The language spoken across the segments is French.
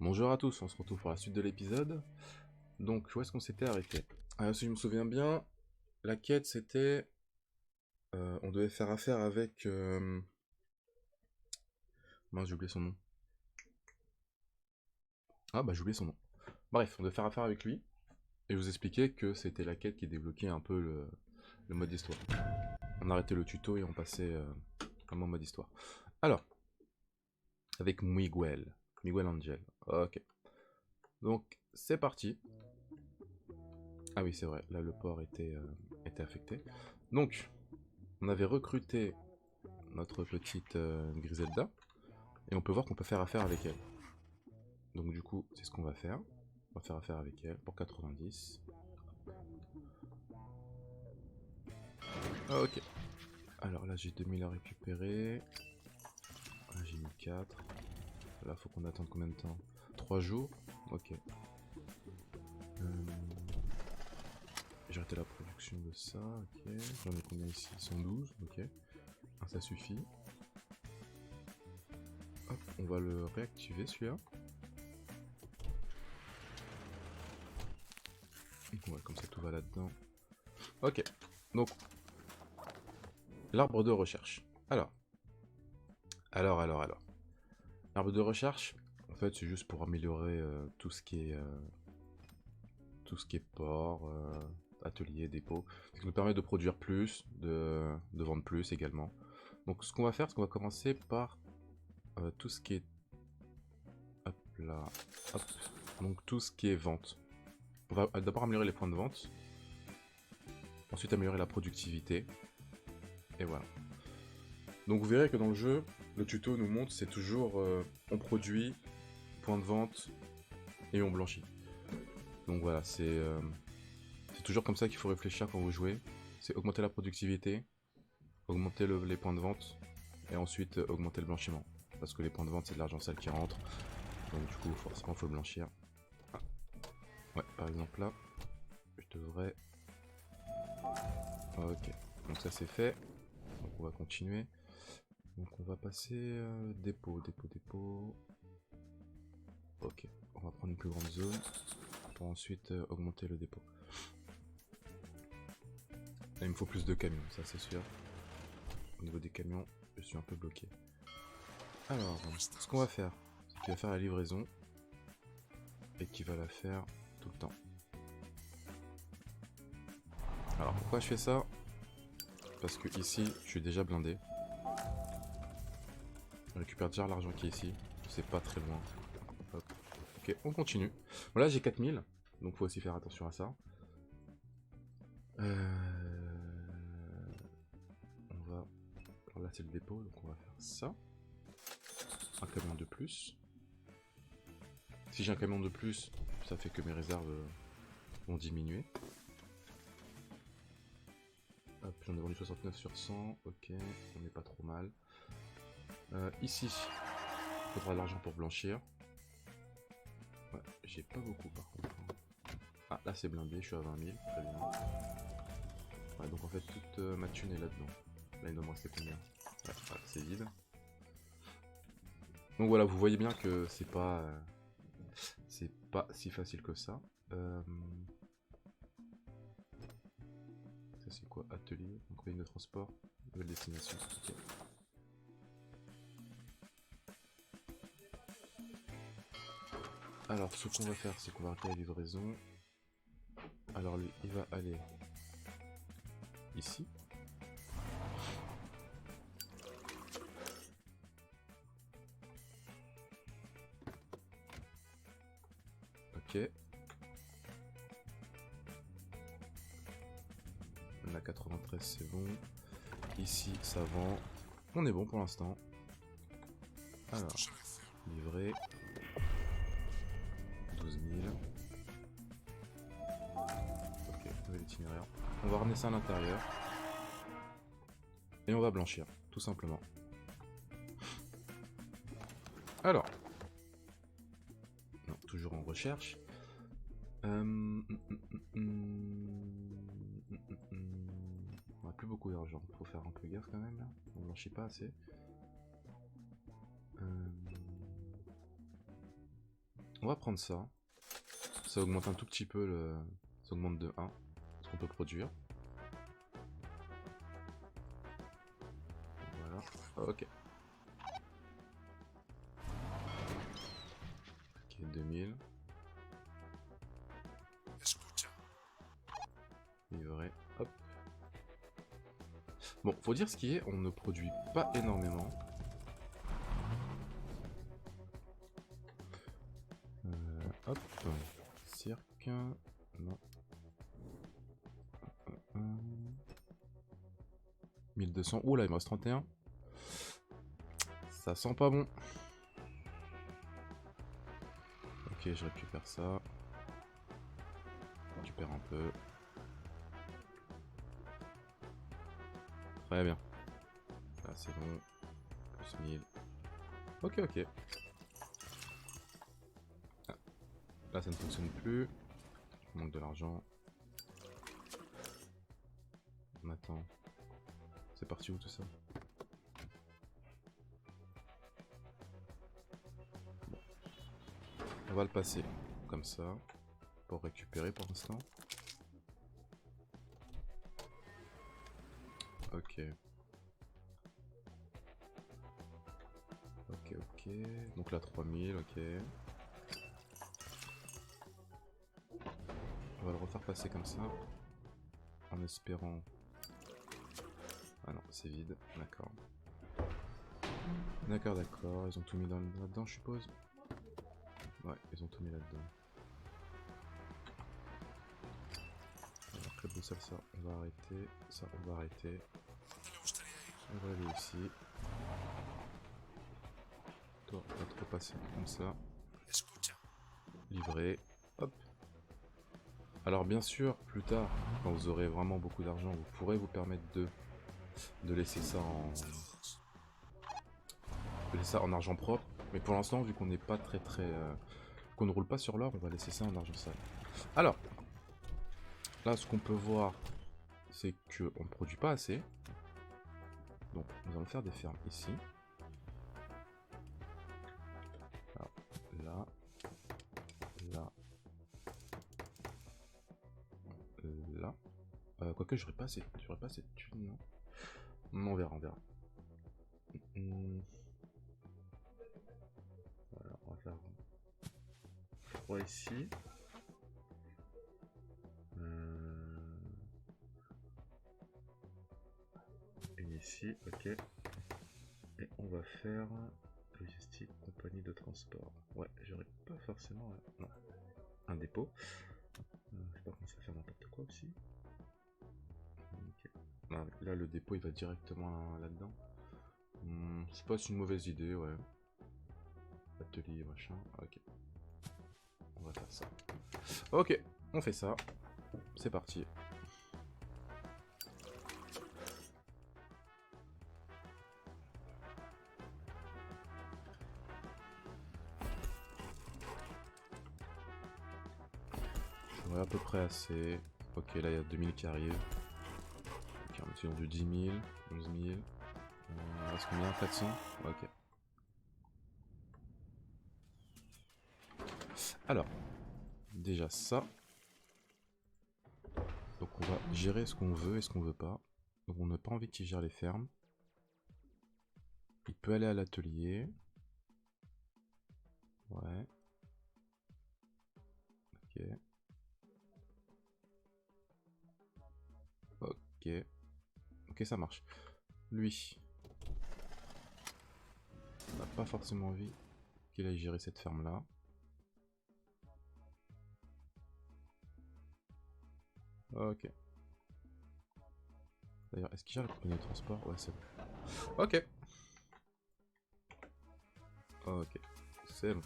Bonjour à tous, on se retrouve pour la suite de l'épisode. Donc, où est-ce qu'on s'était arrêté? Si je me souviens bien, la quête c'était... on devait faire affaire avec... Mince, j'ai oublié son nom. Ah bah j'ai oublié son nom. Bref, on devait faire affaire avec lui, et je vous expliquais que c'était la quête qui débloquait un peu le mode histoire. On arrêtait le tuto et on passait vraiment au mode histoire. Alors, avec Miguel. Miguel Angel. Ok. Donc, c'est parti. Ah oui, c'est vrai, là le port était affecté. Donc, on avait recruté notre petite Griselda, et on peut voir qu'on peut faire affaire avec elle. Donc du coup, c'est ce qu'on va faire. On va faire affaire avec elle pour 90. Ok. Alors là, j'ai 2000 à récupérer. Là, j'ai mis 4. Là, faut qu'on attende combien de temps? 3 jours. Ok. J'ai arrêté la production de ça. Ok. J'en ai combien ici? 112. Ok. Ah, ça suffit. Hop, on va le réactiver celui-là. Ouais, comme ça tout va là-dedans. Ok. Donc, l'arbre de recherche. Alors. L'arbre de recherche, en fait, c'est juste pour améliorer tout ce qui est port, atelier, dépôt. Ça nous permet de produire plus, de vendre plus également. Donc ce qu'on va faire, c'est qu'on va commencer par tout ce qui est... Hop là, hop. Donc tout ce qui est vente. On va d'abord améliorer les points de vente. Ensuite améliorer la productivité. Et voilà. Donc vous verrez que dans le jeu, le tuto nous montre, c'est toujours on produit, point de vente, et on blanchit. Donc voilà, c'est toujours comme ça qu'il faut réfléchir quand vous jouez. C'est augmenter la productivité, augmenter les points de vente, et ensuite augmenter le blanchiment. Parce que les points de vente, c'est de l'argent sale qui rentre. Donc du coup, forcément, il faut le blanchir. Ah. Ouais, par exemple là, je devrais... Ok, donc ça c'est fait. Donc on va continuer. Donc on va passer dépôt. Ok, on va prendre une plus grande zone pour ensuite augmenter le dépôt. Là, il me faut plus de camions, ça c'est sûr. Au niveau des camions, je suis un peu bloqué. Alors, ce qu'on va faire, c'est qu'il va faire la livraison et qu'il va la faire tout le temps. Alors pourquoi je fais ça? Parce que ici, je suis déjà blindé. Je récupère déjà l'argent qui est ici. C'est pas très loin. Hop. Ok, on continue. Voilà, j'ai 4000. Donc faut aussi faire attention à ça. On va... Alors là c'est le dépôt, donc on va faire ça. Un camion de plus. Si j'ai un camion de plus, ça fait que mes réserves vont diminuer. Hop, j'en ai vendu 69 sur 100. Ok, on n'est pas trop mal. Ici, il faudra de l'argent pour blanchir. Ouais, j'ai pas beaucoup par contre. Ah, là c'est blindé, je suis à 20 000, très bien. Ouais, donc en fait toute ma thune est là-dedans. Là il doit me rester combien? Ouais, c'est vide. Donc voilà, vous voyez bien que c'est pas si facile que ça. Ça c'est quoi? Atelier, donc ligne de transport, nouvelle destination. Okay. Alors ce qu'on va faire, c'est qu'on va arrêter la livraison. Alors lui, il va aller ici. Ok. On a 93, c'est bon. Ici, ça vend. On est bon pour l'instant. Alors, livré. 12 000. Ok, nouvel itinéraire. On va ramener ça à l'intérieur. Et on va blanchir, tout simplement. Alors. Non, toujours en recherche. On a plus beaucoup d'argent, faut faire un peu gaffe quand même là. On blanchit pas assez. On va prendre ça. Ça augmente un tout petit peu le... Ça augmente de 1 ce qu'on peut produire. Voilà. Ok. Ok, 2000. Livré. Hop. Bon, faut dire ce qui est, on ne produit pas énormément. Hop. Cirque. Non. 1200. Ouh là, il me reste 31. Ça sent pas bon. Ok, je récupère ça. Je récupère un peu. Très bien. Là, c'est bon. Plus 1000. Ok, ok. Ah. Là, ça ne fonctionne plus. Il manque de l'argent. On attend. C'est parti où tout ça? Bon. On va le passer comme ça. Pour récupérer pour l'instant. Ok. Ok, ok. Donc là 3000, ok. On va le refaire passer comme ça. En espérant... Ah non, c'est vide. D'accord. D'accord, d'accord. Ils ont tout mis là-dedans, je suppose. Ouais, ils ont tout mis là-dedans. Alors, club de salsa, on va arrêter. Ça, on va arrêter. On va aller ici. Toi, on va te repasser comme ça. Livré. Hop. Alors bien sûr, plus tard, quand vous aurez vraiment beaucoup d'argent, vous pourrez vous permettre de laisser ça en... De laisser ça en argent propre. Mais pour l'instant, vu qu'on n'est pas très... qu'on ne roule pas sur l'or, on va laisser ça en argent sale. Alors, là, ce qu'on peut voir, c'est qu'on ne produit pas assez. Donc, nous allons faire des fermes ici. Alors, là. Là. Là. Quoique, j'aurais pas assez de thunes, non? On verra, on verra. Voilà, on va faire 3 ici. Une ici, ok. Et on va faire logistique, compagnie de transport. Ouais, j'aurais pas forcément... non. Un dépôt. Je sais pas comment ça faire n'importe quoi aussi. Okay. Ah, là, le dépôt, il va directement là-dedans. C'est pas une mauvaise idée, ouais. Atelier, machin. Ok. On va faire ça. Ok, on fait ça. C'est parti. J'aurai à peu près assez. Ok, là, il y a 2000 qui arrivent. Ok, on est sur du 10 000, 11 000. Il reste combien? 400? Ok. Alors, déjà ça. Donc on va gérer ce qu'on veut et ce qu'on veut pas. Donc on n'a pas envie qu'il gère les fermes. Il peut aller à l'atelier. Ouais. Ok. Ok. Ok, ça marche. Lui. On n'a pas forcément envie qu'il aille gérer cette ferme là. Ok. D'ailleurs, est-ce qu'il gère la compagnie de transport? Ouais, c'est bon. Ok. Ok. C'est bon.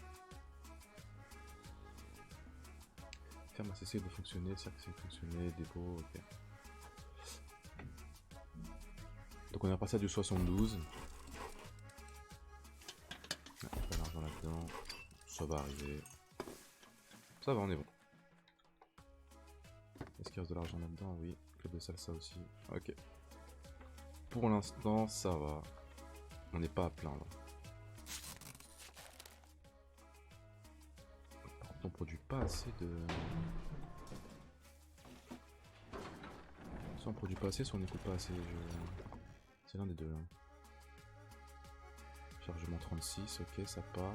Ferme a cessé de fonctionner, cercle a cessé de fonctionner, dépôt, ok. Donc on est repassé à du 72. Pas d'argent là-dedans. Ça va arriver. Ça va, on est bon. Est-ce qu'il reste de l'argent là-dedans? Oui. Club de salsa aussi. Ok. Pour l'instant, ça va. On n'est pas à plaindre. on produit pas assez de... Soit on produit pas assez, soit on n'écoute pas assez. C'est l'un des deux. Hein. Chargement 36, ok, ça part.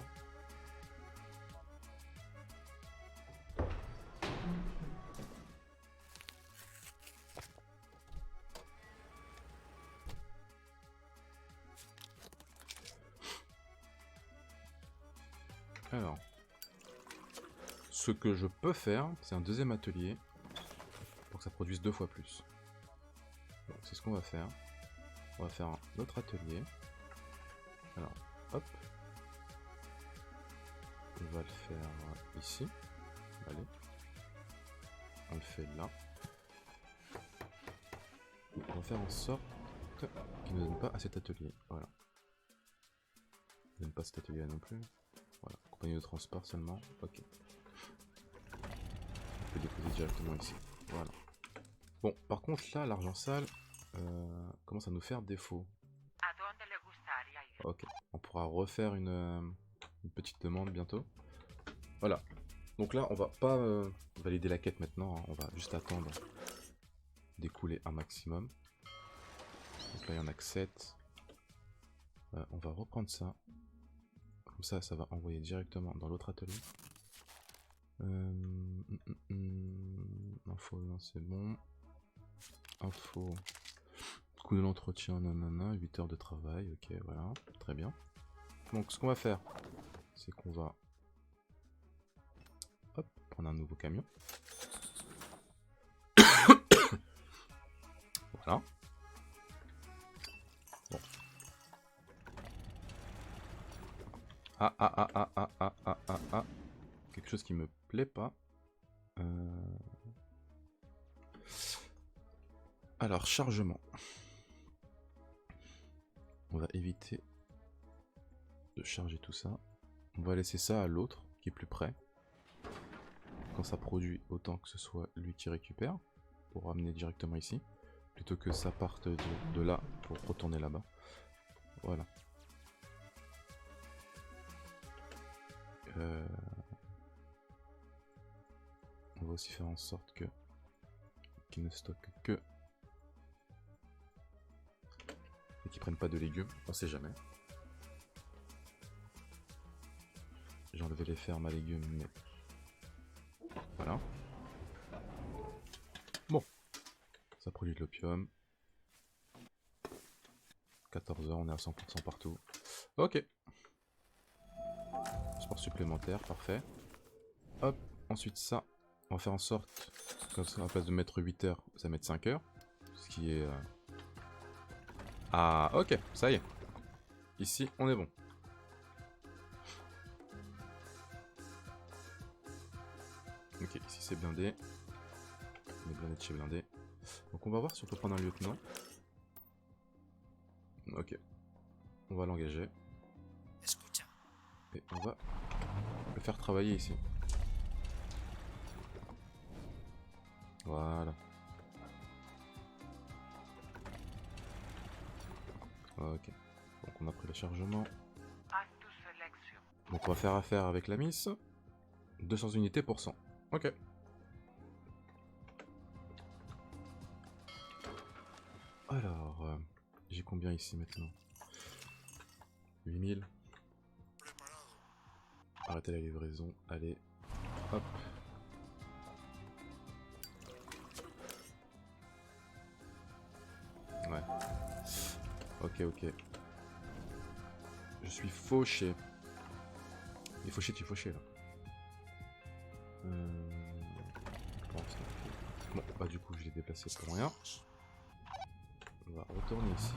Alors, ce que je peux faire, c'est un deuxième atelier pour que ça produise 2 fois plus. Donc c'est ce qu'on va faire. On va faire un autre atelier. Alors, hop. On va le faire ici. Allez. On le fait là. On va faire en sorte qu'il ne donne pas à cet atelier. Voilà. Il ne donne pas cet atelier là non plus. Voilà. Compagnie de transport seulement. Ok. On peut déposer directement ici. Voilà. Bon, par contre là, l'argent sale commence à nous faire défaut. Ok. On pourra refaire une petite demande bientôt. Voilà. Donc là, on va pas valider la quête maintenant. Hein. On va juste attendre d'écouler un maximum. Donc là, il y en a que 7. On va reprendre ça. Comme ça, ça va envoyer directement dans l'autre atelier. Info, non, c'est bon. Info. Coût de l'entretien, nanana. 8 heures de travail. Ok, voilà. Très bien. Donc, ce qu'on va faire, c'est qu'on va... Hop, prendre un nouveau camion. Voilà. Bon. Ah. Quelque chose qui me plaît pas. Alors, chargement. On va éviter de charger tout ça. On va laisser ça à l'autre, qui est plus près. Quand ça produit, autant que ce soit lui qui récupère, pour ramener directement ici. Plutôt que ça parte de là, pour retourner là-bas. Voilà. On va aussi faire en sorte que qu'il ne stocke que et qu'ils prennent pas de légumes, on sait jamais. J'ai enlevé les fermes à légumes, mais voilà. Bon, ça produit de l'opium. 14 heures, on est à 100% partout. Ok. Sport supplémentaire, parfait. Hop, ensuite ça. On va faire en sorte, comme ça, à la place de mettre 8 heures, ça met 5 heures. Ce qui est... Ah, ok, ça y est. Ici, on est bon. Ok, ici c'est blindé. On est blindé de chez blindé. Donc on va voir si on peut prendre un lieutenant. Ok. On va l'engager. Et on va le faire travailler ici. Voilà. Ok. Donc on a pris le chargement. Donc on va faire affaire avec la Miss. 200 unités pour 100. Ok. Alors, j'ai combien ici maintenant? 8000. Arrêtez la livraison. Allez. Hop. Ouais. Ok. Je suis fauché. Il est fauché, tu es fauché là. Bon, bah du coup je l'ai déplacé pour rien. On va retourner ici.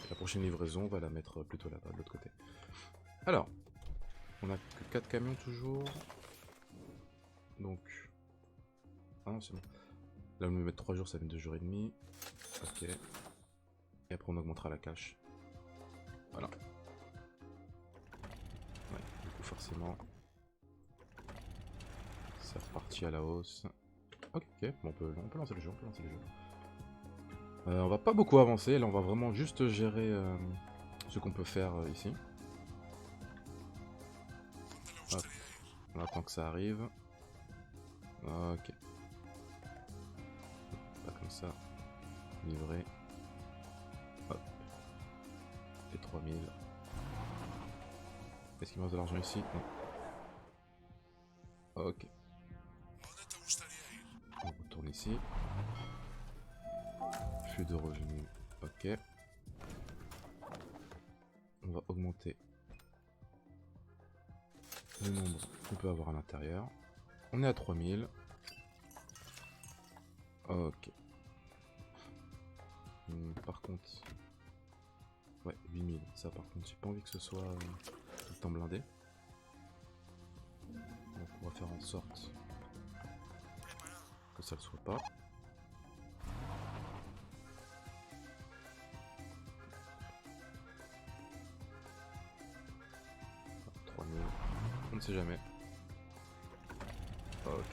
La prochaine livraison, on va la mettre plutôt là-bas, de l'autre côté. Alors, on a que 4 camions toujours. Donc... Ah non, c'est bon. Là, on va mettre 3 jours, ça fait 2 jours et demi. Ok. Et après, on augmentera la cache. Voilà. Ouais, du coup, forcément... C'est reparti à la hausse. Ok, bon, on peut lancer le jeu, on va pas beaucoup avancer, là on va vraiment juste gérer ce qu'on peut faire ici. Hop. On attend que ça arrive. Ok. Pas comme ça. Livré. Hop. Et 3000. Est-ce qu'il me reste de l'argent ici? Non. Ok. On retourne ici. Flux de revenus. Ok. On va augmenter le nombre qu'on peut avoir à l'intérieur. On est à 3000. Ok. Par contre... Ouais, 8000. Ça par contre, j'ai pas envie que ce soit tout le temps blindé. Donc on va faire en sorte que ça le soit pas. On ne sait jamais. Ok.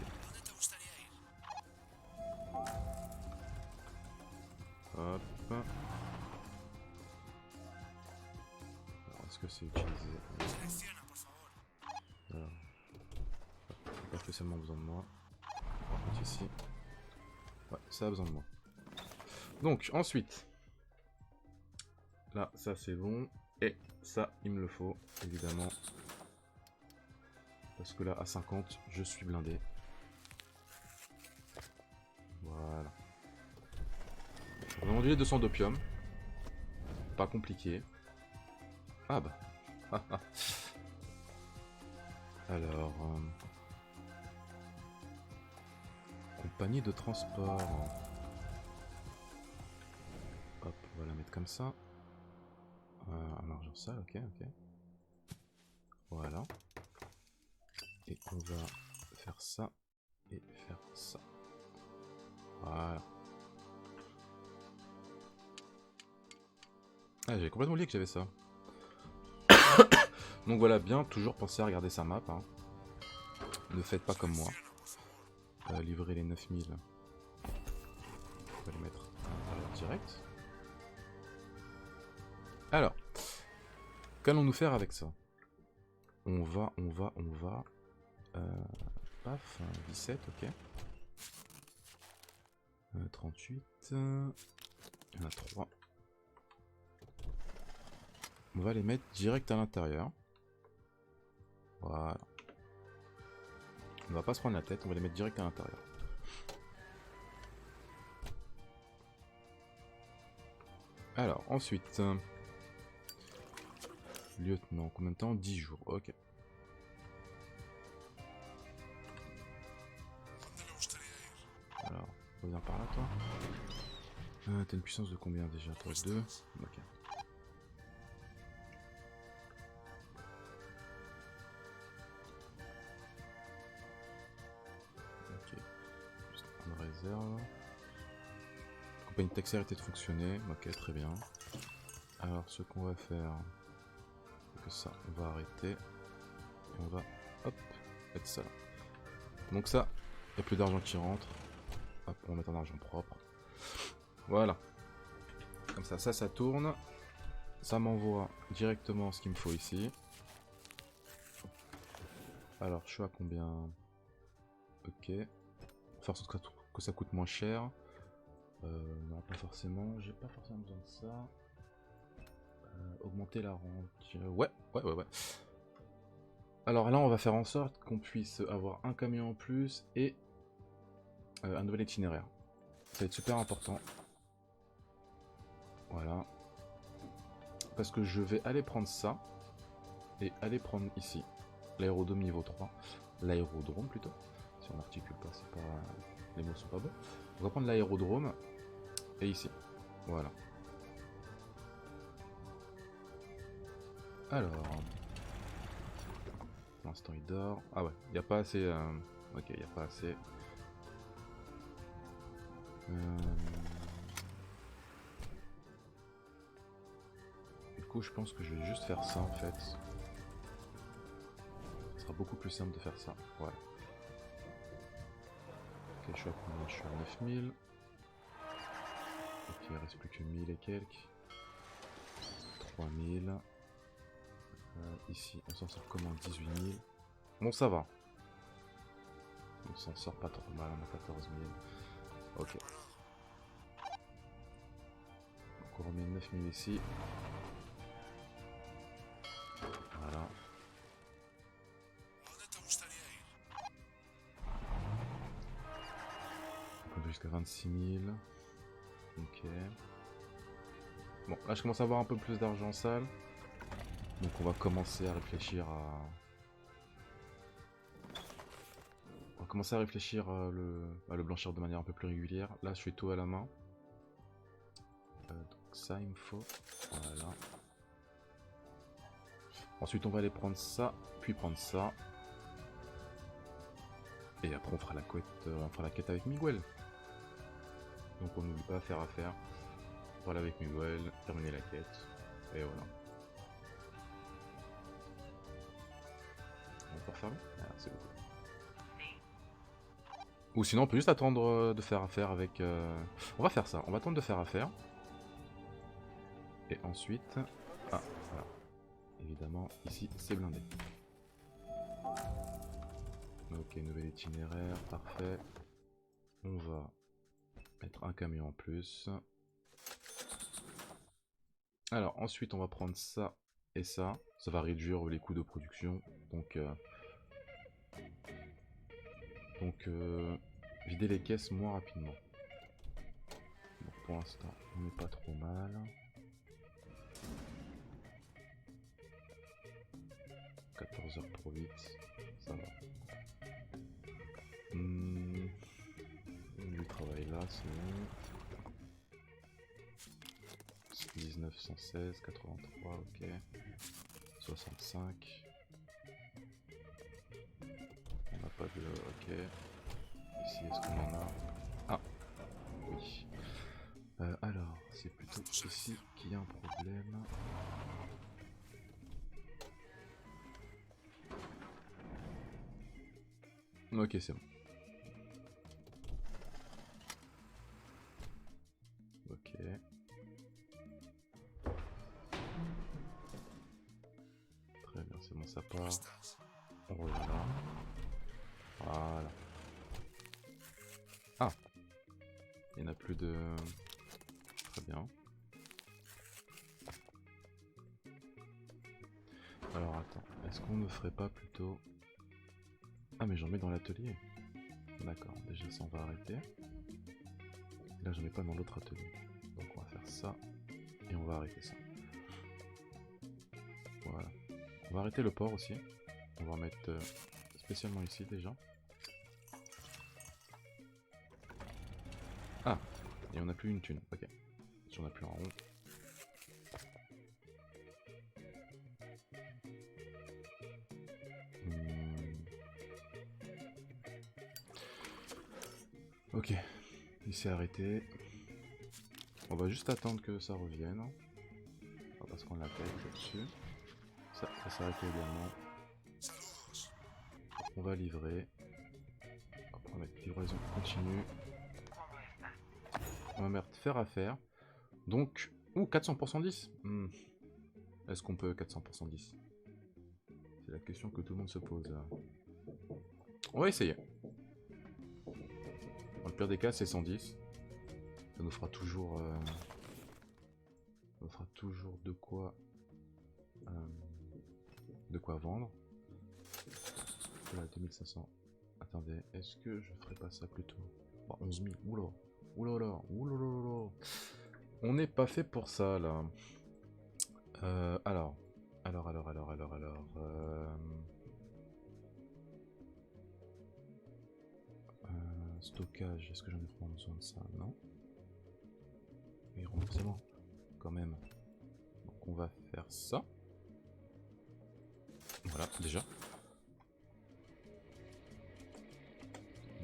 Hop. Est-ce que c'est utilisé? Alors. Pas spécialement besoin de moi. Par contre ici. Ouais, ça a besoin de moi. Donc ensuite. Là, ça c'est bon. Et ça, il me le faut, évidemment. Parce que là, à 50, je suis blindé. Voilà. On va vendu les 200 d'opium. Pas compliqué. Ah bah. Alors... compagnie de transport. Hop, on va la mettre comme ça. Un argent sale, ok, ok. Voilà. Et on va faire ça. Et faire ça. Voilà. Ah, j'avais complètement oublié que j'avais ça. Donc voilà, bien toujours penser à regarder sa map. Hein. Ne faites pas comme moi. Livrer les 9000. On va les mettre en direct. Alors, qu'allons-nous faire avec ça? On va... paf, 17, ok. 38. Il y en a 3. On va les mettre direct à l'intérieur. Voilà. On va pas se prendre la tête, on va les mettre direct à l'intérieur. Alors, ensuite... lieutenant, combien de temps? 10 jours, ok. Alors, reviens par là, toi. T'as une puissance de combien déjà? Toi, 2. Ok. Ok. Juste une réserve. Compagnie de taxi arrêté de fonctionner. Ok, très bien. Alors, ce qu'on va faire... que ça, on va arrêter. Et on va, hop, mettre ça là. Donc ça, il n'y a plus d'argent qui rentre. Hop, on va mettre en argent propre. Voilà. Comme ça, ça tourne. Ça m'envoie directement ce qu'il me faut ici. Alors, je suis à combien? Ok. Faire en sorte que ça coûte moins cher. Non, pas forcément. J'ai pas forcément besoin de ça. Augmenter la rente. Ouais. Alors là, on va faire en sorte qu'on puisse avoir un camion en plus et un nouvel itinéraire. Ça va être super important. Voilà. Parce que je vais aller prendre ça. Et aller prendre ici. L'aérodrome niveau 3. L'aérodrome plutôt. Si on n'articule pas, c'est pas... les mots sont pas bons. On va prendre l'aérodrome. Et ici. Voilà. Alors... pour l'instant il dort. Ah ouais, il n'y a pas assez... Ok, il n'y a pas assez... Du coup, je pense que je vais juste faire ça en fait. Ce sera beaucoup plus simple de faire ça. Voilà. Ok, je suis à combien? Je suis à 9000. Ok, il reste plus que 1000 et quelques. 3000. Ici, on s'en sort comment? 18 000. Bon, ça va. On s'en sort pas trop mal, on a 14 000. Ok. Donc on remet 9 000 ici. Voilà. On peut jusqu'à 26 000. Ok. Bon, là je commence à avoir un peu plus d'argent sale. Donc on va commencer à réfléchir à... On va commencer à réfléchir à le blanchir de manière un peu plus régulière. Là je fais tout à la main. Donc ça il me faut. Voilà. Ensuite on va aller prendre ça, puis prendre ça. Et après on fera la quête avec Miguel. Donc on n'oublie pas faire affaire. Voilà avec Miguel, terminer la quête. Et voilà. On peut refermer? Ah, c'est beaucoup. Ou sinon on peut juste attendre de faire affaire avec... On va faire ça, on va attendre de faire affaire. Et ensuite... Ah, voilà. Évidemment, ici c'est blindé. Ok, nouvel itinéraire, parfait. On va mettre un camion en plus. Alors ensuite on va prendre ça et ça. Ça va réduire les coûts de production. Donc vider les caisses moins rapidement. Donc pour l'instant on n'est pas trop mal. 14 heures pour 8, ça va. Du travail là, c'est bon. 19, 116, 83, ok. 65. On n'a pas de... ok. Ici, est-ce qu'on en a? Ah, oui. Alors, c'est plutôt ici qu'il y a un problème. Ok, c'est bon. Ok. Très bien, c'est bon, ça part. On revient là. Voilà. Ah! Il n'y en a plus de... Très bien. Alors attends, est-ce qu'on ne ferait pas plutôt... Ah mais j'en mets dans l'atelier. D'accord, déjà ça on va arrêter. Là j'en mets pas dans l'autre atelier. Donc on va faire ça. Et on va arrêter ça. Voilà. On va arrêter le port aussi. On va en mettre spécialement ici déjà. Ah! Et on n'a plus une thune, ok. Si on n'a plus un rond. Ok, il s'est arrêté. On va juste attendre que ça revienne. Parce qu'on l'appelle là-dessus. Ça s'est arrêté également. On va livrer. On va mettre livraison continue. On va mettre faire affaire. Donc, ouh, 400% 10. Est-ce qu'on peut 400% 10? C'est la question que tout le monde se pose là. On va essayer. Dans le pire des cas, c'est 110. Ça nous fera toujours... ça nous fera toujours de quoi vendre. Là, 2500. Attendez, est-ce que je ferais pas ça plutôt? Oh, 11 000. Oula. Oulala. Oulala. On n'est pas fait pour ça là. Alors. Stockage, est-ce que j'en ai vraiment besoin de ça? Non. Oui, remboursement, quand même. Donc on va faire ça. Voilà, déjà.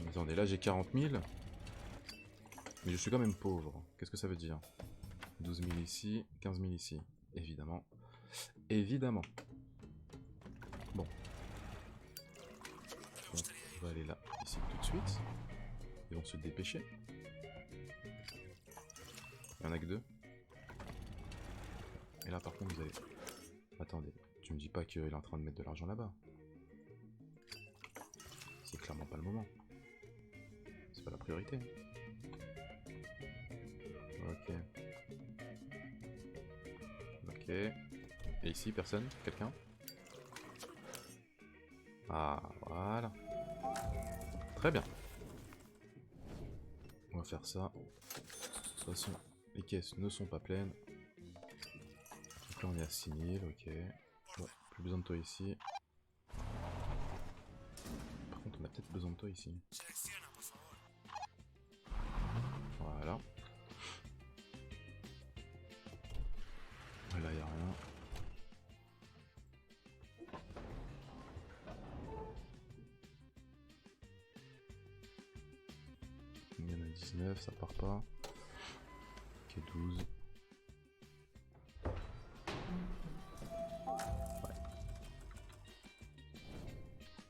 Attendez, là j'ai 40 000. Mais je suis quand même pauvre. Qu'est-ce que ça veut dire? 12 000 ici, 15 000 ici. Évidemment. Évidemment. Bon. On va aller là, ici tout de suite. Ils vont se dépêcher. Il n'y en a que deux. Et là par contre vous allez... Attendez, tu me dis pas qu'il est en train de mettre de l'argent là-bas. C'est clairement pas le moment. pas la priorité. Ok. Ok. Et ici, personne? Quelqu'un? Ah, voilà. Très bien. On va faire ça. De toute façon, les caisses ne sont pas pleines. Donc là, on est à 6000, ok. Ouais, plus besoin de toi ici. Par contre, on a peut-être besoin de toi ici. Voilà. Là, il n'y a rien. Il y en a 19, ça part pas. Ok, 12. Ouais.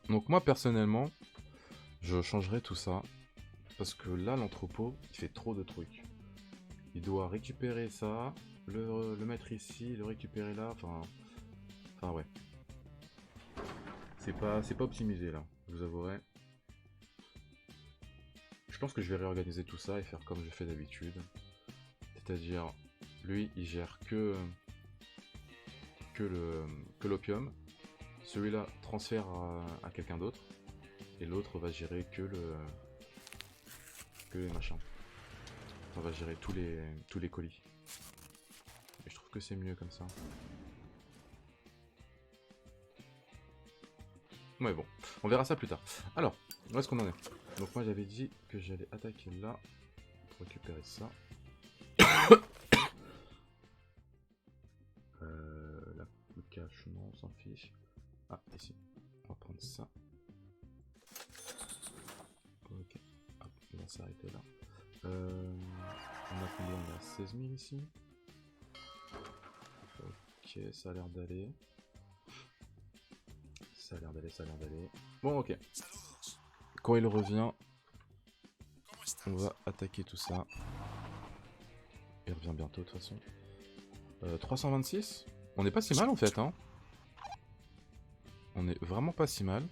Donc moi, personnellement, je changerai tout ça. Parce que là, l'entrepôt, il fait trop de trucs. Il doit récupérer ça, le mettre ici, le récupérer là, enfin ouais. C'est pas optimisé là, je vous avouerai. Je pense que je vais réorganiser tout ça et faire comme je fais d'habitude. C'est-à-dire, lui, il gère que l'opium. Celui-là transfère à quelqu'un d'autre. Et l'autre va gérer que les machins. On va gérer tous les colis. Et je trouve que c'est mieux comme ça. Ouais, bon, on verra ça plus tard. Alors, où est-ce qu'on en est? Donc moi j'avais dit que j'allais attaquer là pour récupérer ça. Là, le cache, non, on s'en fiche. Ah, ici, on va prendre ça. Ok, hop, on va s'arrêter là. On a combien? On a 16 000 ici. Ok, ça a l'air d'aller. Ça a l'air d'aller. Bon, ok. Quand il revient, on va attaquer tout ça. Il revient bientôt de toute façon. 326. On n'est pas si mal en fait, hein. On est vraiment pas si mal.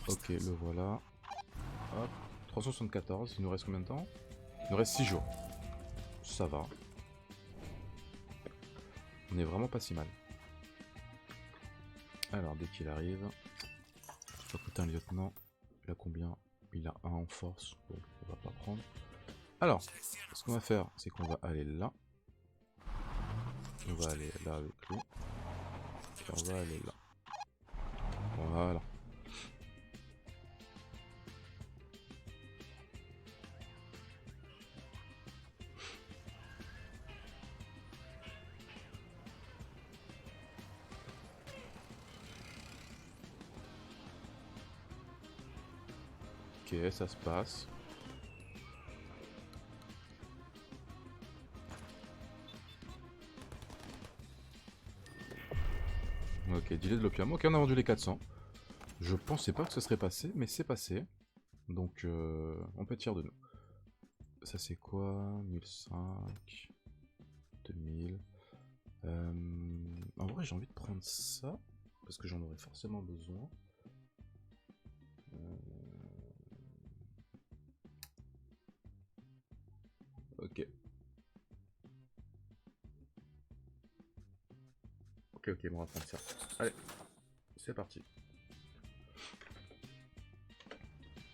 Ok, le voilà. Hop. 374. Il nous reste combien de temps? Il nous reste 6 jours. Ça va. On est vraiment pas si mal. Alors, dès qu'il arrive, ça coûte un lieutenant. Il a combien? Il a 1 en force. Bon, on va pas prendre. Alors, ce qu'on va faire, c'est qu'on va aller là. On va aller là avec lui. Et on va aller là. Voilà. Ok, ça se passe. Ok, dealer de l'opium. Ok, on a vendu les 400. Je pensais pas que ce serait passé, mais c'est passé. Donc, on peut être fier de nous. Ça, c'est quoi? 1005. 2000. En vrai, j'ai envie de prendre ça. Parce que j'en aurais forcément besoin. Ok. Ok, bon, on va prendre ça. Allez, c'est parti.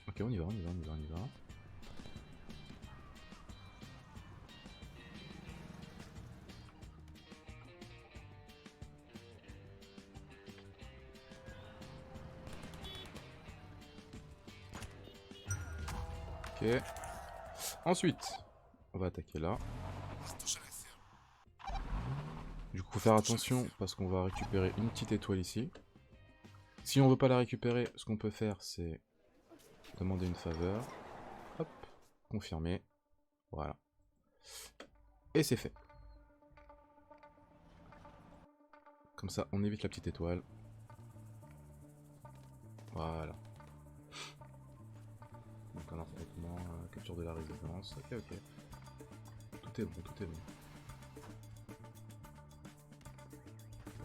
Ok, on y va. Ok. Ensuite, on va attaquer là. Du coup, faut faire attention parce qu'on va récupérer une petite étoile ici. Si on veut pas la récupérer, ce qu'on peut faire, c'est demander une faveur. Hop, confirmer. Voilà. Et c'est fait. Comme ça, on évite la petite étoile. Voilà. Donc un affrontement, capture de la résidence. Ok, ok. Tout est bon, tout est bon.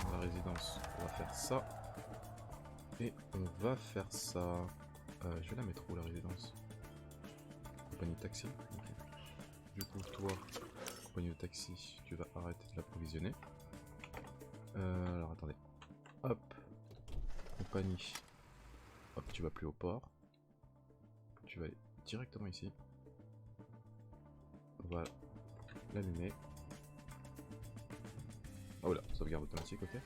Dans la résidence, on va faire ça. Et on va faire ça. Je vais la mettre où la résidence? compagnie de taxi. Okay. Du coup, toi, compagnie de taxi, tu vas arrêter de l'approvisionner. Alors attendez. Hop. Compagnie. Hop, tu vas plus au port. Tu vas aller directement ici. On va l'allumer. Oh là, sauvegarde automatique, ok.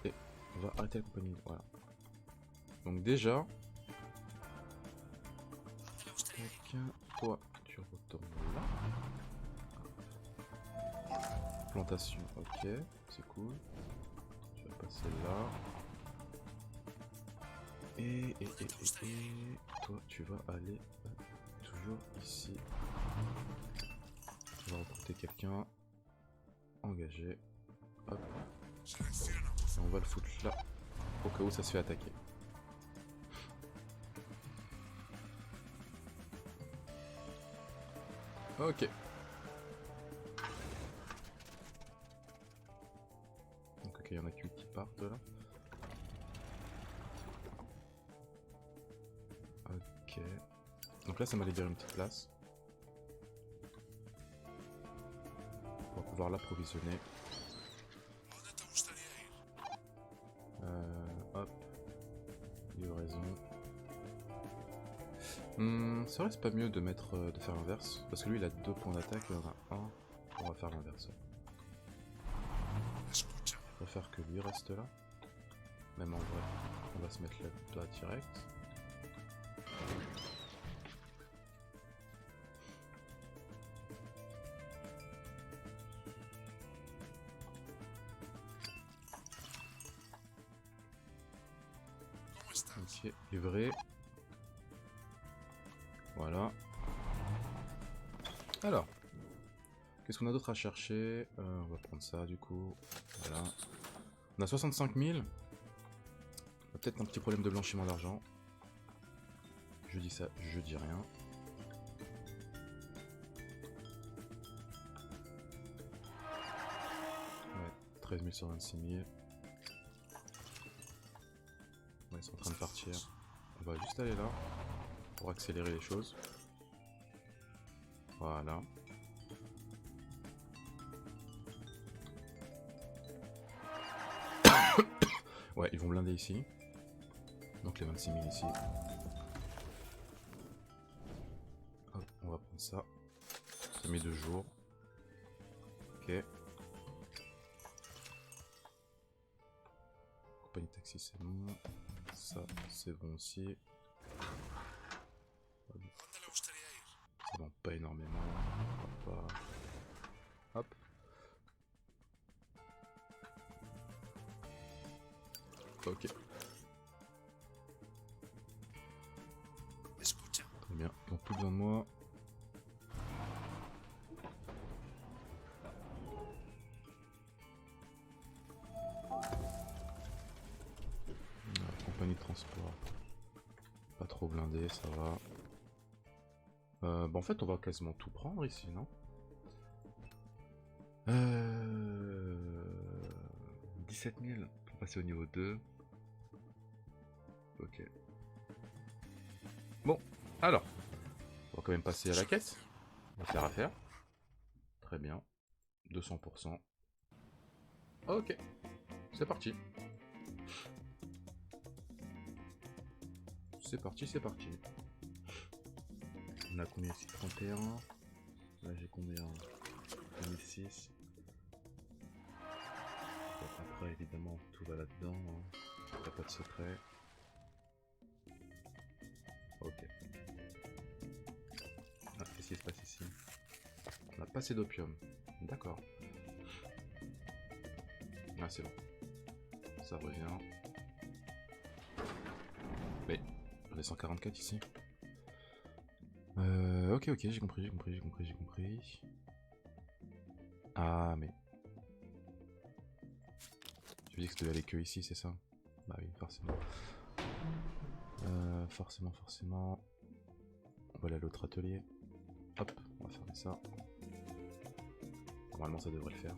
Et on va arrêter la compagnie. Voilà. Donc déjà... Toi, tu retournes là. Plantation, ok, c'est cool. Tu vas passer là. Et toi, tu vas aller toujours ici. On va recruter quelqu'un. Engagé. Hop. Et on va le foutre là. Au cas où ça se fait attaquer. Ok. Donc ok, il y en a qu'une qui partent là. Ok. Donc là ça m'a libéré une petite place. On va pouvoir l'approvisionner. Hop. Livraison. Ça reste pas mieux de mettre de faire l'inverse. Parce que lui il a 2 points d'attaque et on a un. On va faire l'inverse. Je préfère que lui reste là. Même en vrai, on va se mettre là direct. Ok, livré. Voilà. Alors, qu'est-ce qu'on a d'autre à chercher? On va prendre ça du coup. Voilà. On a 65 000. On a peut-être un petit problème de blanchiment d'argent. Je dis ça, je dis rien. Ouais, 13 000 sur 26 000. Ouais, ils sont en train de partir. On va juste aller là pour accélérer les choses. Voilà. Ouais, ils vont blinder ici. Donc les 26 000 ici. Hop, on va prendre ça. Ça met 2 jours. Ok. Compagnie de taxi, c'est bon. Ça, c'est bon aussi. Ça vend pas énormément. Hop. Hop. Ok. Très bien. Donc plus besoin de moi. Compagnie de transport. Pas trop blindé, ça va. Bah en fait, on va quasiment tout prendre ici, non? 17 000 pour passer au niveau 2. Ok. Bon, alors. On va quand même passer à la caisse. On va faire affaire. Très bien. 200%. Ok. C'est parti. C'est parti, c'est parti. On a combien ici? 31. Là j'ai combien? 2006. Bon, après évidemment tout va là-dedans. Hein. Y a pas de secret. Ok. Ah, qu'est-ce qui se passe ici? On a pas assez d'opium. D'accord. Ah c'est bon. Ça revient. Mais on est 144 ici. Ok, j'ai compris. Ah, mais... Tu dis que ça devait aller que ici, c'est ça? Bah oui, forcément. Forcément. On va aller à l'autre atelier. Hop, on va fermer ça. Normalement, ça devrait le faire.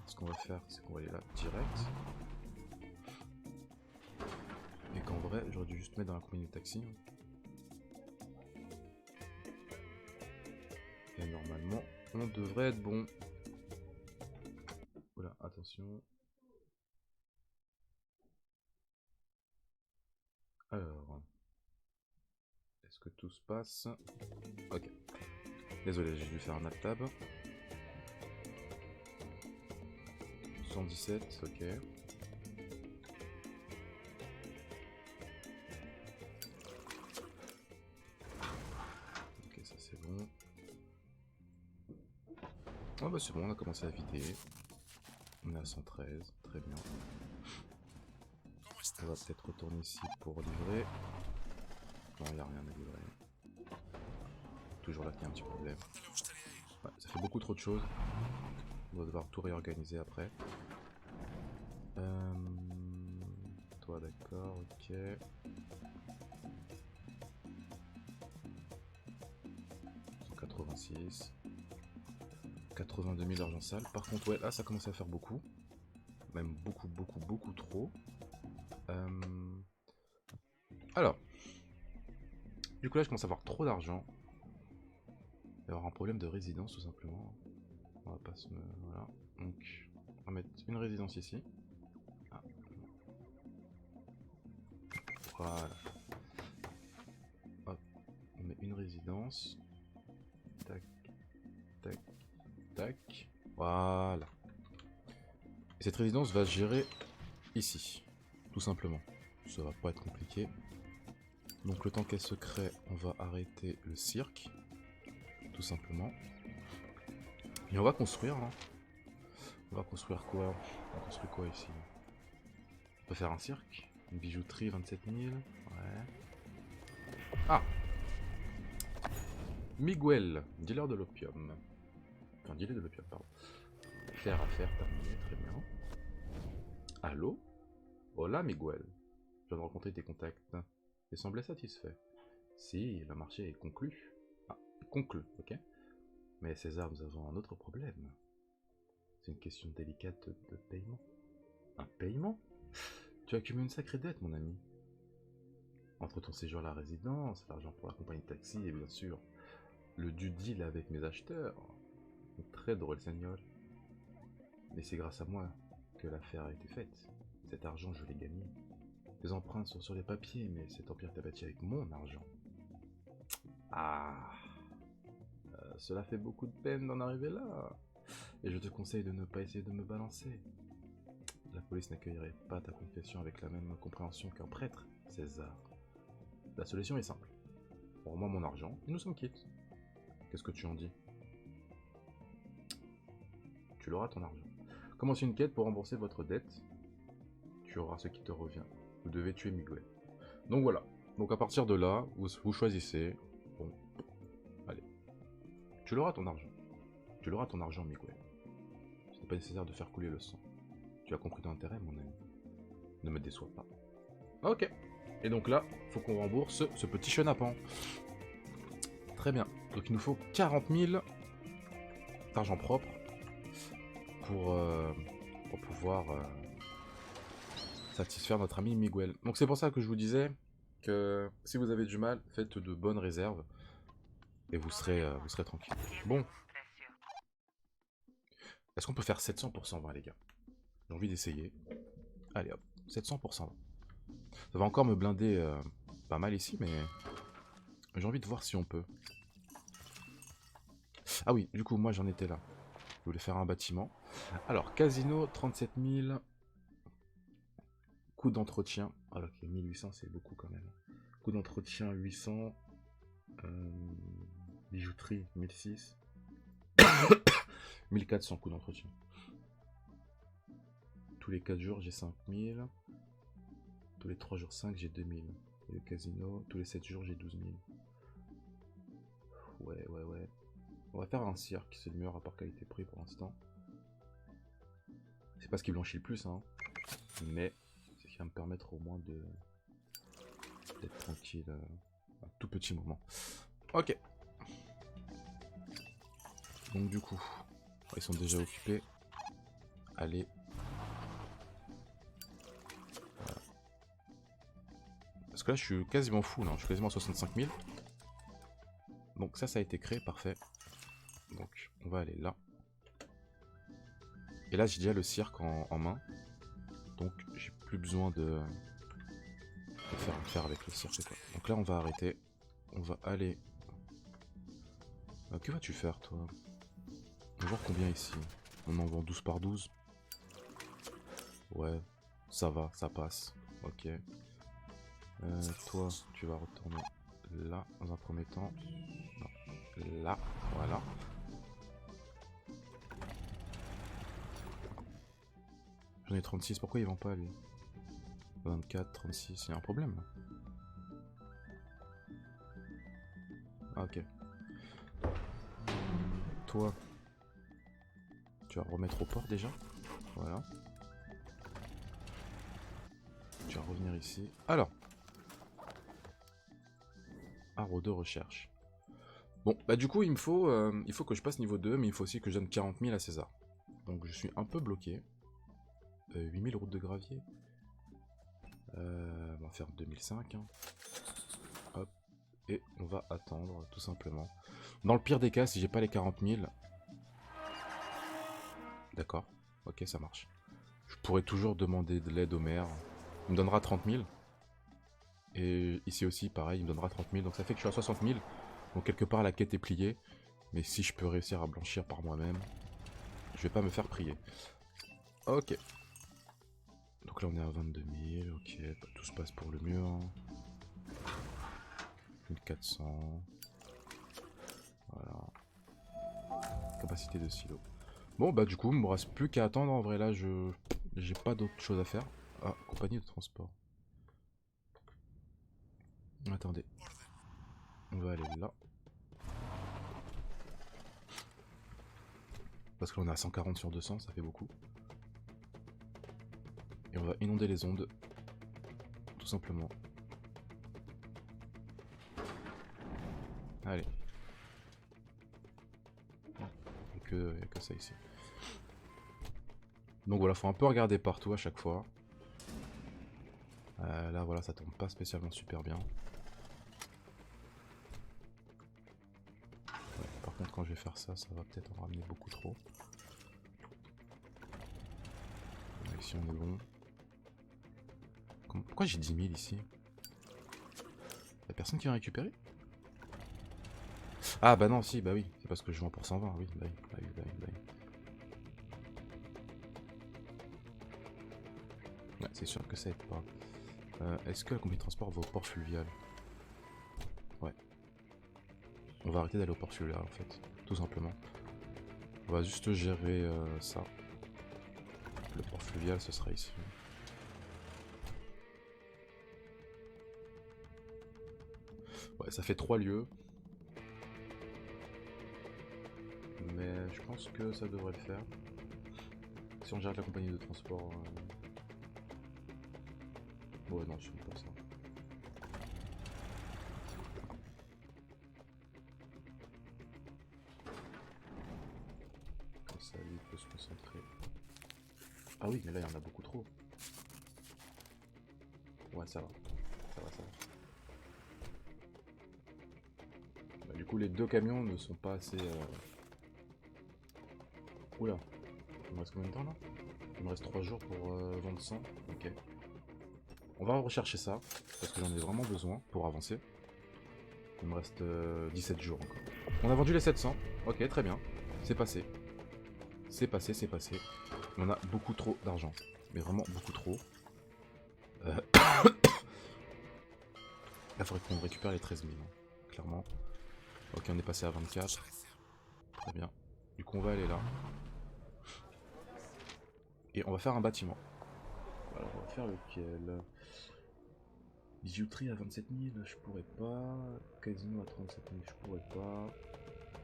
Ce qu'on va faire, c'est qu'on va aller là, direct. Et qu'en vrai, j'aurais dû juste mettre dans la compagnie de taxi. Et normalement, on devrait être bon. Voilà, attention. Alors, est-ce que tout se passe? Ok. Désolé, j'ai dû faire un alt-tab. 117, ok. Ok, ça c'est bon. Ah bah c'est bon, on a commencé à vider. On est à 113, très bien. On va peut-être retourner ici pour livrer. Non, il n'y a rien à livrer. Toujours là qu'il y a un petit problème. Ouais, ça fait beaucoup trop de choses. On va devoir tout réorganiser après. Toi d'accord, ok. 186. 82 000 d'argent sale. Par contre, ouais, là ça commence à faire beaucoup. Même beaucoup trop. Alors. Du coup là je commence à avoir trop d'argent. Il va y avoir un problème de résidence tout simplement. On va pas se... Voilà. Donc, on va mettre une résidence ici. Ah. Voilà. Hop. On met une résidence. Tac. Tac. Tac. Voilà. Et cette résidence va se gérer ici. Tout simplement. Ça va pas être compliqué. Donc le temps qu'elle se crée, on va arrêter le cirque. Tout simplement. Et on va construire. Hein. On va construire quoi? On construit quoi ici? On peut faire un cirque. Une bijouterie, 27 000. Ouais. Ah! Miguel, dealer de l'opium. Enfin, dealer de l'opium, pardon. Faire affaire terminé, très bien. Allô? Hola, Miguel. Je viens de rencontrer tes contacts. Ils semblaient satisfaits. Si, le marché est conclu. Ah, conclu, ok. Mais César, nous avons un autre problème. C'est une question délicate de paiement. Un paiement? Tu accumules une sacrée dette, mon ami. Entre ton séjour à la résidence, l'argent pour la compagnie de taxi et bien sûr, le due deal avec mes acheteurs. Très drôle, Seigneur. Mais c'est grâce à moi que l'affaire a été faite. Cet argent, je l'ai gagné. Les empreintes sont sur les papiers, mais cet empire t'a bâti avec mon argent. Ah, cela fait beaucoup de peine d'en arriver là. Et je te conseille de ne pas essayer de me balancer. La police n'accueillerait pas ta confession avec la même compréhension qu'un prêtre, César. La solution est simple. Rends-moi mon argent et nous sommes quittes. Qu'est-ce que tu en dis? Tu l'auras ton argent. Commencez une quête pour rembourser votre dette. Tu auras ce qui te revient. Vous devez tuer Miguel. Donc voilà. Donc à partir de là, vous choisissez. Bon, allez. Tu l'auras ton argent. Tu l'auras ton argent, Miguel. Ce n'est pas nécessaire de faire couler le sang. Tu as compris ton intérêt, mon ami. Ne me déçois pas. Ok. Et donc là, faut qu'on rembourse ce petit chenapan. Très bien. Donc il nous faut 40 000 d'argent propre pour pouvoir satisfaire notre ami Miguel. Donc c'est pour ça que je vous disais que si vous avez du mal, faites de bonnes réserves et vous serez tranquille. Bon. Est-ce qu'on peut faire 700% 20, les gars? J'ai envie d'essayer. Allez hop, 700%. Ça va encore me blinder pas mal ici, mais j'ai envie de voir si on peut. Ah oui, du coup, moi j'en étais là. Je voulais faire un bâtiment. Alors, casino, 37 000. Coût d'entretien. Ah, ok, 1800, c'est beaucoup quand même. Coût d'entretien, 800. Bijouterie, 1006. 1400 coût d'entretien. Tous les 4 jours, j'ai 5000. Tous les 3 jours 5, j'ai 2000. Et le casino, tous les 7 jours, j'ai 12 000. Ouais. On va faire un cirque, c'est le meilleur rapport qualité-prix pour l'instant. C'est pas ce qui blanchit le plus, hein. Mais c'est ce qui va me permettre au moins d'être tranquille un tout petit moment. Ok. Donc du coup, ils sont déjà occupés. Allez. Voilà. Parce que là, je suis quasiment fou, là. Je suis quasiment à 65 000. Donc ça a été créé, parfait. Donc on va aller là. Et là j'ai déjà le cirque en main. Donc j'ai plus besoin de faire un fer avec le cirque quoi. Donc là on va arrêter. On va aller... que vas-tu faire toi? On va voir combien ici. On en vend 12 par 12. Ouais, ça va, ça passe. Ok. Toi, tu vas retourner là dans un premier temps. Non. Là, voilà. J'en ai 36, pourquoi il vend pas lui? 24, 36, il y a un problème là. Ah ok. Toi, tu vas remettre au port déjà. Voilà. Tu vas revenir ici. Alors. Arrow de recherche. Bon, bah du coup il faut que je passe niveau 2, mais il faut aussi que je donne 40 000 à César. Donc je suis un peu bloqué. 8000 routes de gravier. On va faire 2005. Hein. Hop. Et on va attendre, tout simplement. Dans le pire des cas, si j'ai pas les 40 000... D'accord. Ok, ça marche. Je pourrais toujours demander de l'aide au maire. Il me donnera 30 000. Et ici aussi, pareil, il me donnera 30 000. Donc ça fait que je suis à 60 000. Donc quelque part, la quête est pliée. Mais si je peux réussir à blanchir par moi-même, je vais pas me faire prier. Ok. Donc là, on est à 22 000. Ok, bah, tout se passe pour le mieux. Hein. 1400. Voilà. Capacité de silo. Bon, bah du coup, il me reste plus qu'à attendre. En vrai, là, j'ai pas d'autre chose à faire. Ah, compagnie de transport. Attendez. On va aller là. Parce qu'on est à 140 sur 200, ça fait beaucoup. Et on va inonder les ondes. Tout simplement. Allez. Il n'y a que ça ici. Donc voilà, faut un peu regarder partout à chaque fois. Là, voilà, ça tombe pas spécialement super bien. Ouais, par contre, quand je vais faire ça, ça va peut-être en ramener beaucoup trop. Ici, on est bon. Pourquoi j'ai 10 000 ici? Y'a personne qui vient récupérer? Ah bah non, si, bah oui. C'est parce que je vends pour 120, oui. Bah oui. Ouais, c'est sûr que ça aide pas. Est-ce que la compagnie de transport va au port fluvial? Ouais. On va arrêter d'aller au port fluvial en fait, tout simplement. On va juste gérer ça. Le port fluvial, ce sera ici. Ouais, ça fait 3 lieux. Mais je pense que ça devrait le faire. Si on gère la compagnie de transport... Ouais, non, je ne pas ça. Comme ça, lui, il peut se concentrer. Ah oui, mais là, il y en a beaucoup trop. Ouais, ça va. Ça va. Bah, du coup, les 2 camions ne sont pas assez... Oula. Il me reste combien de temps, là? Il me reste 3 jours pour vendre 100. Ok. On va rechercher ça, parce que j'en ai vraiment besoin pour avancer. Il me reste 17 jours encore. On a vendu les 700. Ok, très bien. C'est passé. C'est passé. On a beaucoup trop d'argent. Mais vraiment beaucoup trop. Là, il faudrait qu'on récupère les 13 000. Hein, clairement. Ok, on est passé à 24. Très bien. Du coup, on va aller là. Et on va faire un bâtiment. Alors, on va faire lequel? Bijouterie à 27 000, je pourrais pas. Casino à 37 000, je pourrais pas.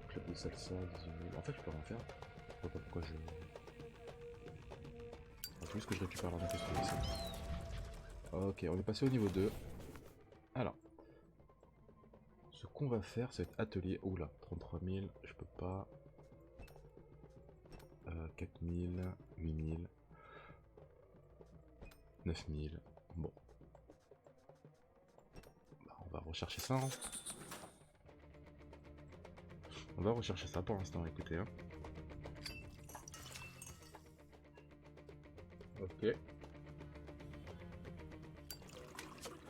Club de salsa, 18 000. En fait, je peux rien faire. Je vois pas pourquoi je... Il faut juste que je récupère l'argent que je trouve ici. Ok, on est passé au niveau 2. Alors. Ce qu'on va faire, c'est atelier. Oula, 33 000, je peux pas. 4 000, 8 000. 9 000. Bon. Bah, on va rechercher ça. Hein. On va rechercher ça pour l'instant, écoutez. Hein. Ok.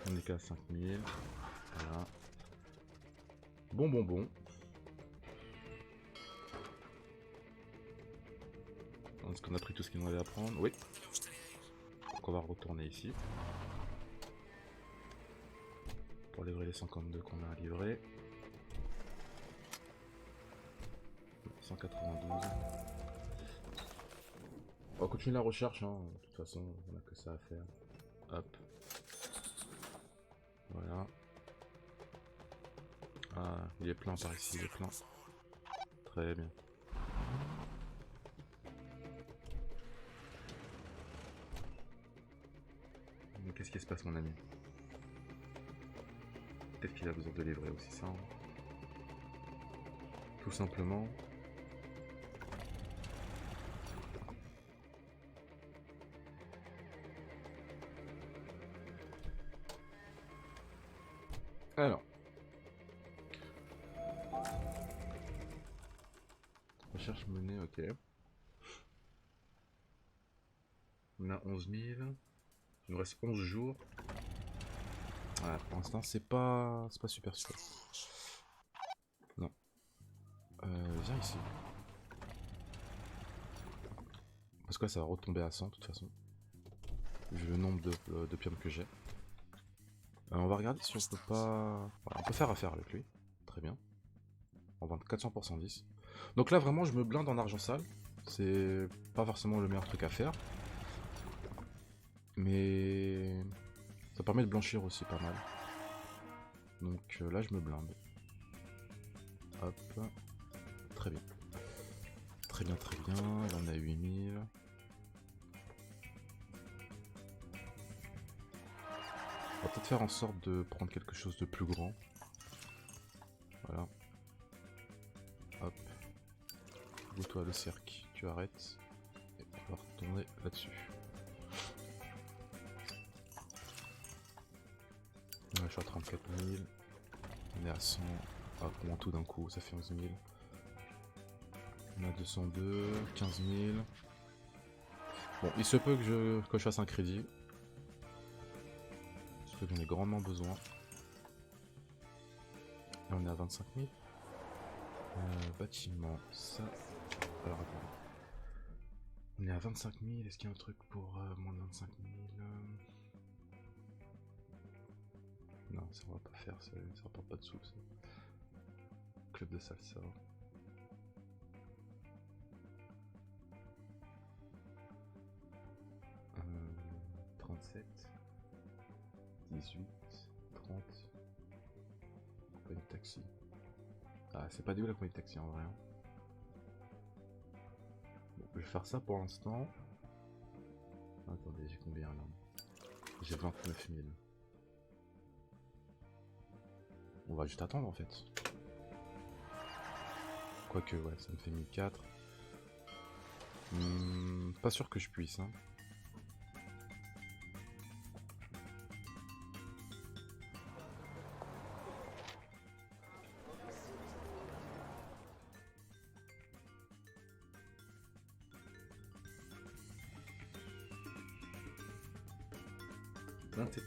On est qu'à 5000. Voilà. Bon. Est-ce qu'on a pris tout ce qu'il nous avait à prendre? Oui. Donc on va retourner ici. Pour livrer les 52 qu'on a à livrer. 192. On va continuer la recherche, hein. De toute façon, on a que ça à faire. Hop. Voilà. Ah, il est plein par ici, il est plein. Très bien. Mais qu'est-ce qui se passe, mon ami? Peut-être qu'il a besoin de livrer aussi ça. Hein. Tout simplement. Alors. Recherche menée, ok. On a 11 000. Il nous reste 11 jours. Voilà, pour l'instant, c'est pas super. Non. Viens ici. Parce que là, ça va retomber à 100 de toute façon. Vu le nombre de piomes que j'ai. On va regarder si on peut pas... Voilà, on peut faire affaire avec lui. Très bien. On vend 400 pour 110. Donc là, vraiment, je me blinde en argent sale. C'est pas forcément le meilleur truc à faire. Mais... ça permet de blanchir aussi pas mal. Donc là, je me blinde. Hop. Très bien. Très bien. Là, on a 8000. On va peut-être faire en sorte de prendre quelque chose de plus grand. Voilà. Hop. Go-toi le cercle, tu arrêtes. Et on va retourner là-dessus. Là, je suis à 34 000. On est à 100. Ah, comment tout d'un coup, ça fait 11 000. On a 202, 15 000. Bon, il se peut que je fasse un crédit. Parce que j'en ai grandement besoin. Là, on est à 25 000. Bâtiment, ça... Alors, attendez. On est à 25 000. Est-ce qu'il y a un truc pour moins de 25 000 Non, ça on va pas faire, ça rapporte pas de sous. Ça. Club de salsa. 37, 18, 30. Compagnie de taxi. Ah, c'est pas dégueu la compagnie de taxi en vrai. Hein. Bon, je vais faire ça pour l'instant. Attendez, j'ai combien là? J'ai 29 000. On va juste attendre en fait. Quoique, ouais, ça me fait 1004. Pas sûr que je puisse. Hein.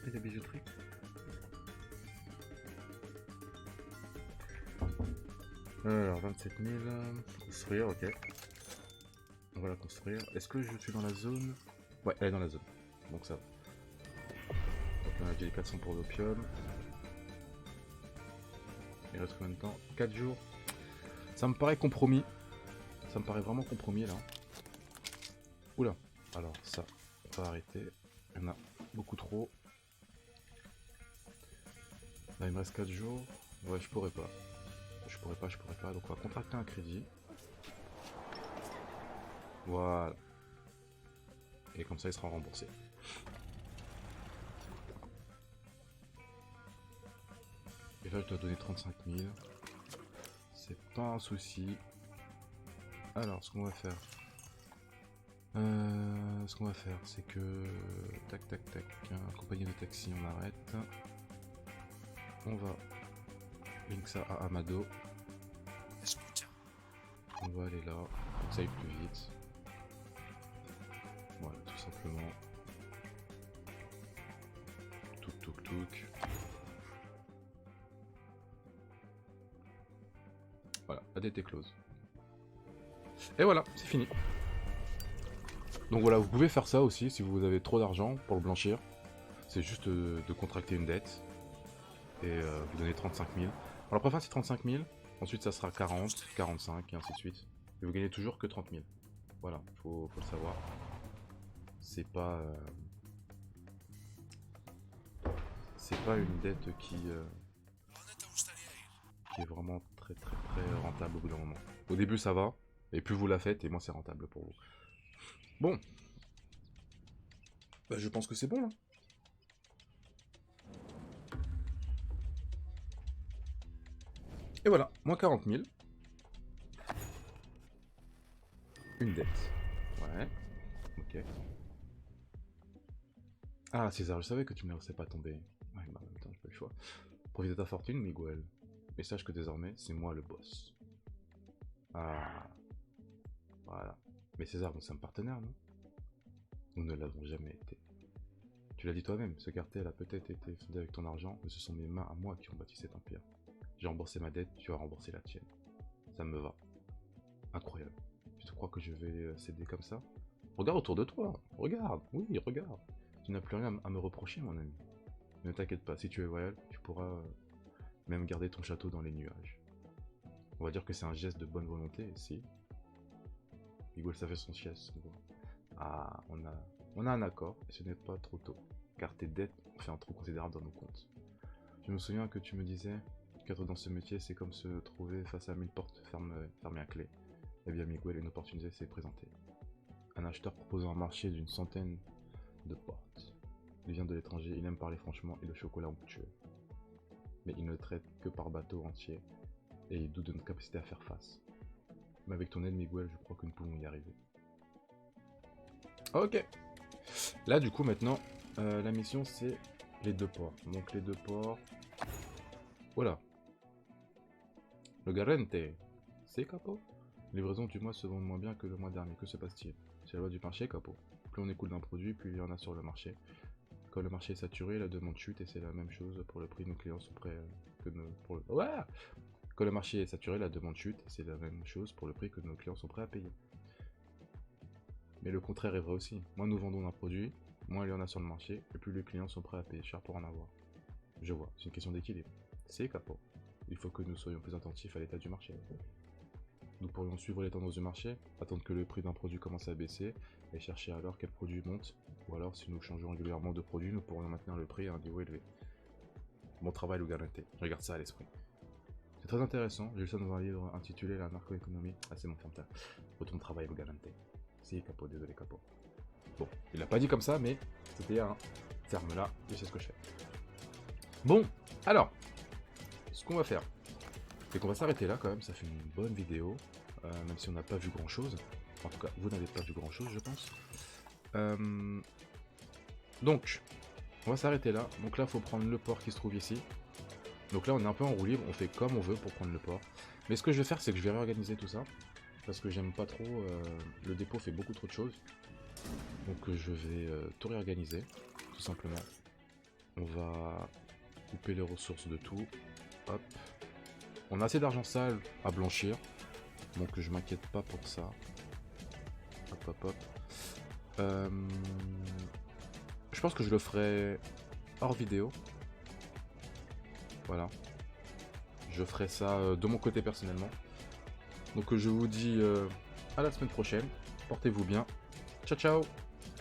De bijouterie. Alors 27 000, construire, ok. On va la construire. Est-ce que je suis dans la zone? Ouais, elle est dans la zone. Donc ça va. Donc on a déjà les 400 pour l'opium. Il reste combien de temps? 4 jours. Ça me paraît compromis. Ça me paraît vraiment compromis là. Oula. Alors ça, on va arrêter. Il y en a beaucoup trop. Là il me reste 4 jours. Ouais, je pourrais pas. Je pourrais pas. Donc on va contracter un crédit. Voilà. Et comme ça il sera remboursé. Et là je dois donner 35 000. C'est pas un souci. Alors ce qu'on va faire. C'est que... Tac. Compagnie de taxi, on arrête. On va link ça à Amado. On va aller là, pour que ça aille plus vite. Voilà, tout simplement. Touk touk touk. Voilà, la dette est close. Et voilà, c'est fini. Donc voilà, vous pouvez faire ça aussi si vous avez trop d'argent pour le blanchir. C'est juste de contracter une dette. Et vous donnez 35 000. Alors la première fois c'est 35 000. Ensuite ça sera 40, 45 et ainsi de suite. Et vous gagnez toujours que 30 000. Voilà, faut le savoir. C'est pas une dette qui est vraiment très rentable au bout d'un moment. Au début ça va, et plus vous la faites, et moins c'est rentable pour vous. Bon. Bah je pense que c'est bon là. Et voilà, moins 40 000. Une dette. Ouais. Ok. Ah César, je savais que tu ne me laissais pas tomber. Ouais, bah en même temps, j'ai pas le choix. Profite de ta fortune, Miguel. Et sache que désormais, c'est moi le boss. Ah. Voilà. Mais César, nous sommes partenaires, non? Nous ne l'avons jamais été. Tu l'as dit toi-même, ce cartel a peut-être été fondé avec ton argent, mais ce sont mes mains à moi qui ont bâti cet empire. J'ai remboursé ma dette, tu as remboursé la tienne. Ça me va. Incroyable. Tu te crois que je vais céder comme ça? Regarde autour de toi. Regarde. Oui, regarde. Tu n'as plus rien à me reprocher, mon ami. Ne t'inquiète pas, si tu es loyal, tu pourras même garder ton château dans les nuages. On va dire que c'est un geste de bonne volonté, si. Miguel ça fait son geste. Ah, on a un accord, et ce n'est pas trop tôt, car tes dettes ont fait un trou considérable dans nos comptes. Je me souviens que tu me disais qu'être dans ce métier, c'est comme se trouver face à 1000 portes fermées à clé. Eh bien, Miguel, une opportunité s'est présentée. Un acheteur proposant un marché d'une centaine de portes. Il vient de l'étranger, il aime parler franchement et le chocolat onctueux. Mais il ne traite que par bateau entier, et il doute de notre capacité à faire face. Mais avec ton aide, Miguel, je crois que nous pouvons y arriver. Ok. Là, du coup, maintenant, la mission, c'est les 2 ports. Donc, les 2 ports... Voilà. Le Garante. C'est capot. Les livraisons du mois se vendent moins bien que le mois dernier. Que se passe-t-il? C'est la loi du marché, capot. Plus on écoule d'un produit, plus il y en a sur le marché. Quand le marché est saturé, la demande chute et c'est la même chose pour le prix. Nos clients sont prêts que nos... Ouais. Quand le marché est saturé, la demande chute et c'est la même chose pour le prix que nos clients sont prêts à payer. Mais le contraire est vrai aussi. Moins nous vendons d'un produit, moins il y en a sur le marché, et plus les clients sont prêts à payer cher pour en avoir. Je vois, c'est une question d'équilibre. C'est capot. Il faut que nous soyons plus attentifs à l'état du marché. Nous pourrions suivre les tendances du marché, attendre que le prix d'un produit commence à baisser, et chercher alors quel produit monte, ou alors si nous changeons régulièrement de produit, nous pourrions maintenir le prix à un niveau élevé. Bon travail, le Garante. Je garde ça à l'esprit. C'est très intéressant, j'ai lu ça dans un livre intitulé La narcoéconomie. Ah c'est mon ferme-terre. Retourne travailler, le Garante. Si, capot, désolé, capot. Bon, il l'a pas dit comme ça, mais c'était un ferme-là, je sais ce que je fais. Bon, alors, ce qu'on va faire, c'est qu'on va s'arrêter là quand même, ça fait une bonne vidéo, même si on n'a pas vu grand-chose. En tout cas, vous n'avez pas vu grand-chose, je pense. Donc, on va s'arrêter là. Donc là, il faut prendre le port qui se trouve ici. Donc là, on est un peu en roue libre, on fait comme on veut pour prendre le port. Mais ce que je vais faire, c'est que je vais réorganiser tout ça. Parce que j'aime pas trop, le dépôt fait beaucoup trop de choses. Donc je vais tout réorganiser, tout simplement. On va couper les ressources de tout. Hop. On a assez d'argent sale à blanchir. Donc je m'inquiète pas pour ça. Hop hop hop. Je pense que je le ferai hors vidéo. Voilà. Je ferai ça de mon côté personnellement. Donc je vous dis à la semaine prochaine. Portez-vous bien. Ciao ciao.